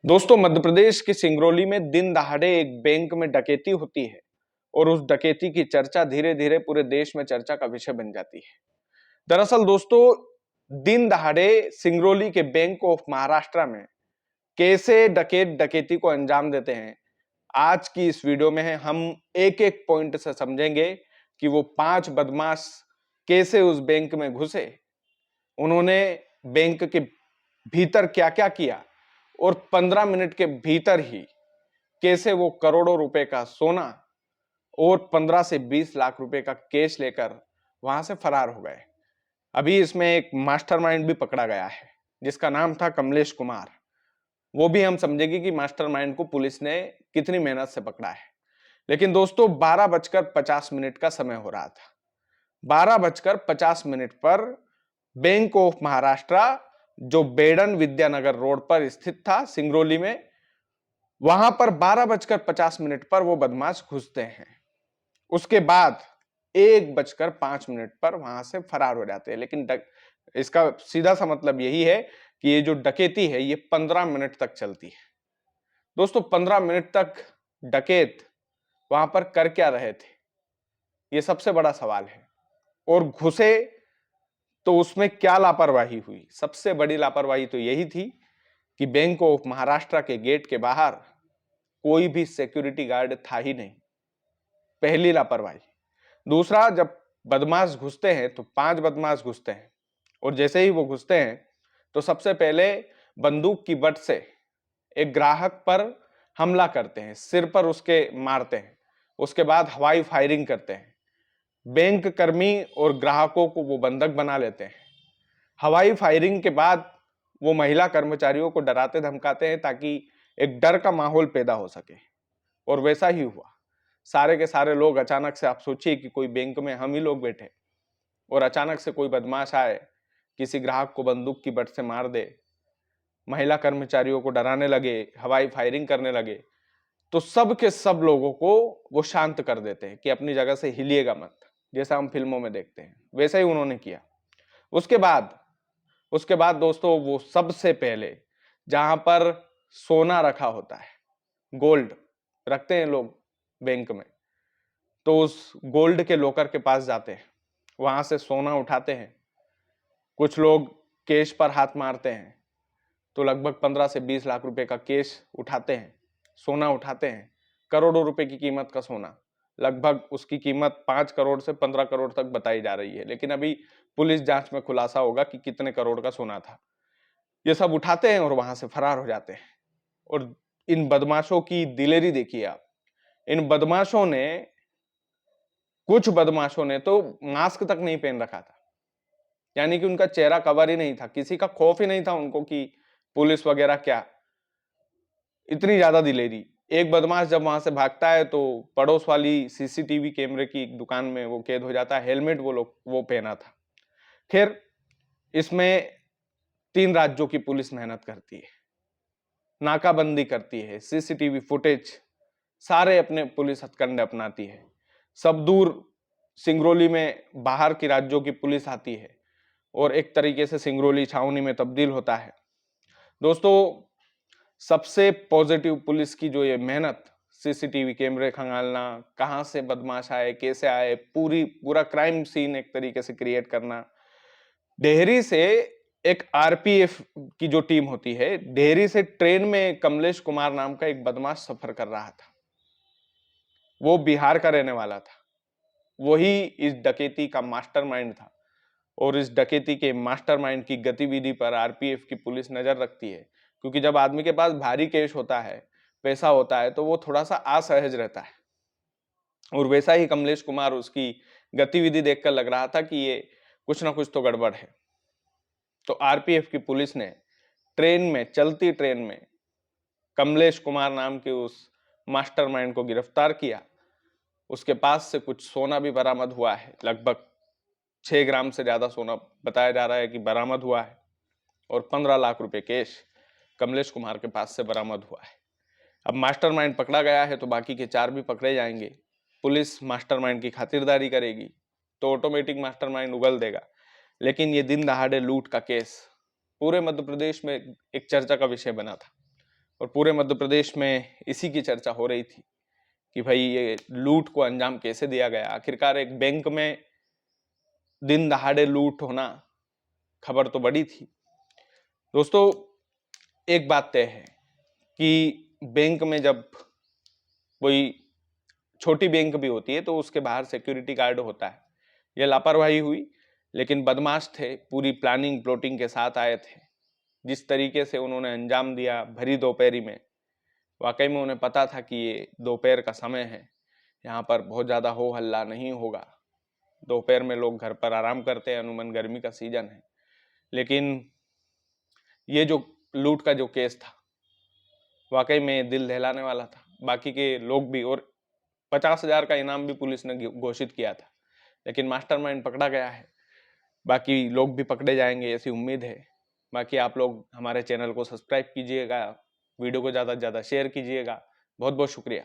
दोस्तों, मध्य प्रदेश के सिंगरौली में दिन दहाड़े एक बैंक में डकैती होती है और उस डकैती की चर्चा धीरे धीरे पूरे देश में चर्चा का विषय बन जाती है। दरअसल दोस्तों, दिन दहाड़े सिंगरौली के बैंक ऑफ महाराष्ट्र में कैसे डकैत डकैती को अंजाम देते हैं, आज की इस वीडियो में हम एक एक पॉइंट से समझेंगे कि वो 5 बदमाश कैसे उस बैंक में घुसे, उन्होंने बैंक के भीतर क्या क्या किया और 15 मिनट के भीतर ही कैसे वो करोड़ों रुपए का सोना और 15 से 20 लाख रुपए का कैश लेकर वहां से फरार हो गए। अभी इसमें एक मास्टरमाइंड भी पकड़ा गया है जिसका नाम था कमलेश कुमार। वो भी हम समझेंगे कि मास्टरमाइंड को पुलिस ने कितनी मेहनत से पकड़ा है। लेकिन दोस्तों, 12:50 का समय हो रहा था। 12:50 पर बैंक ऑफ महाराष्ट्र, जो बेडन विद्यानगर रोड पर स्थित था सिंगरौली में, वहां पर 12:50 पर वो बदमाश घुसते हैं। उसके बाद 1:05 पर वहां से फरार हो जाते हैं। लेकिन इसका सीधा सा मतलब यही है कि ये जो डकैती है ये 15 मिनट तक चलती है। दोस्तों, 15 मिनट तक डकैत वहां पर कर क्या रहे थे, ये सबसे बड़ा सवाल है। और घुसे तो उसमें क्या लापरवाही हुई? सबसे बड़ी लापरवाही तो यही थी कि बैंक ऑफ महाराष्ट्र के गेट के बाहर कोई भी सिक्योरिटी गार्ड था ही नहीं। पहली लापरवाही। दूसरा, जब बदमाश घुसते हैं तो 5 बदमाश घुसते हैं और जैसे ही वो घुसते हैं तो सबसे पहले बंदूक की बट से एक ग्राहक पर हमला करते हैं, सिर पर उसके मारते हैं। उसके बाद हवाई फायरिंग करते हैं। बैंक कर्मी और ग्राहकों को वो बंधक बना लेते हैं। हवाई फायरिंग के बाद वो महिला कर्मचारियों को डराते धमकाते हैं ताकि एक डर का माहौल पैदा हो सके, और वैसा ही हुआ। सारे के सारे लोग अचानक से, आप सोचिए कि कोई बैंक में हम ही लोग बैठे और अचानक से कोई बदमाश आए, किसी ग्राहक को बंदूक की बट से मार दे, महिला कर्मचारियों को डराने लगे, हवाई फायरिंग करने लगे, तो सब के सब लोगों को वो शांत कर देते हैं कि अपनी जगह से हिलिएगा मत, जैसा हम फिल्मों में देखते हैं वैसा ही उन्होंने किया। उसके बाद दोस्तों, वो सबसे पहले जहां पर सोना रखा होता है, गोल्ड रखते हैं लोग बैंक में, तो उस गोल्ड के लॉकर के पास जाते हैं, वहां से सोना उठाते हैं। कुछ लोग कैश पर हाथ मारते हैं तो लगभग 15 से 20 लाख रुपए का कैश उठाते हैं, सोना उठाते हैं। करोड़ों रुपए की कीमत का सोना, लगभग उसकी कीमत 5 करोड़ से 15 करोड़ तक बताई जा रही है, लेकिन अभी पुलिस जांच में खुलासा होगा कि कितने करोड़ का सोना था। ये सब उठाते हैं और वहां से फरार हो जाते हैं। और इन बदमाशों की दिलेरी देखिए आप। इन बदमाशों ने, कुछ बदमाशों ने तो मास्क तक नहीं पहन रखा था, यानी कि उनका चेहरा कवर ही नहीं था। किसी का खौफ ही नहीं था उनको कि पुलिस वगैरह क्या। इतनी ज्यादा दिलेरी। एक बदमाश जब वहां से भागता है तो पड़ोस वाली सीसीटीवी कैमरे की दुकान में वो कैद हो जाता है। हेलमेट वो पहना था। खैर, इसमें 3 राज्यों की पुलिस मेहनत करती है, नाकाबंदी करती है, सीसीटीवी फुटेज सारे अपने पुलिस हथकंडे अपनाती है। सब दूर सिंगरौली में बाहर की राज्यों की पुलिस आती है और एक तरीके से सिंगरौली छावनी में तब्दील होता है। दोस्तों, सबसे पॉजिटिव पुलिस की जो ये मेहनत, सीसीटीवी कैमरे खंगालना, कहां से बदमाश आए, कैसे आए, पूरा क्राइम सीन एक तरीके से क्रिएट करना। डेहरी से एक आरपीएफ की जो टीम होती है, डेहरी से ट्रेन में कमलेश कुमार नाम का एक बदमाश सफर कर रहा था। वो बिहार का रहने वाला था। वही इस डकैती का मास्टरमाइंड था और इस डकैती के मास्टरमाइंड की गतिविधि पर आरपीएफ की पुलिस नजर रखती है, क्योंकि जब आदमी के पास भारी कैश होता है, पैसा होता है, तो वो थोड़ा सा असहज रहता है। और वैसा ही कमलेश कुमार, उसकी गतिविधि देखकर लग रहा था कि ये कुछ ना कुछ तो गड़बड़ है। तो आरपीएफ की पुलिस ने ट्रेन में, चलती ट्रेन में कमलेश कुमार नाम के उस मास्टरमाइंड को गिरफ्तार किया। उसके पास से कुछ सोना भी बरामद हुआ है, लगभग 6 ग्राम से ज्यादा सोना बताया जा रहा है कि बरामद हुआ है, और 15 लाख रुपए कैश कमलेश कुमार के पास से बरामद हुआ है। अब मास्टरमाइंड पकड़ा गया है तो बाकी के 4 भी पकड़े जाएंगे। पुलिस मास्टरमाइंड की खातिरदारी करेगी तो ऑटोमेटिक मास्टरमाइंड उगल देगा। लेकिन ये दिन दहाड़े लूट का केस पूरे मध्य प्रदेश में एक चर्चा का विषय बना था। और पूरे मध्य प्रदेश में इसी की चर्चा हो रही थी कि भाई ये लूट को अंजाम कैसे दिया गया। आखिरकार एक बैंक में दिन दहाड़े लूट होना, खबर तो बड़ी थी। दोस्तों, एक बात तय है कि बैंक में जब कोई छोटी बैंक भी होती है तो उसके बाहर सिक्योरिटी गार्ड होता है। ये लापरवाही हुई, लेकिन बदमाश थे, पूरी प्लानिंग प्लॉटिंग के साथ आए थे। जिस तरीके से उन्होंने अंजाम दिया भरी दोपहरी में, वाकई में उन्हें पता था कि ये दोपहर का समय है, यहाँ पर बहुत ज़्यादा हो हल्ला नहीं होगा। दोपहर में लोग घर पर आराम करते हैं, अमूमन गर्मी का सीजन है। लेकिन ये जो लूट का जो केस था, वाकई में दिल दहलाने वाला था। बाकी के लोग भी, और 50,000 का इनाम भी पुलिस ने घोषित किया था, लेकिन मास्टरमाइंड पकड़ा गया है। बाकी लोग भी पकड़े जाएंगे ऐसी उम्मीद है। बाकी आप लोग हमारे चैनल को सब्सक्राइब कीजिएगा, वीडियो को ज़्यादा से ज़्यादा शेयर कीजिएगा। बहुत बहुत शुक्रिया।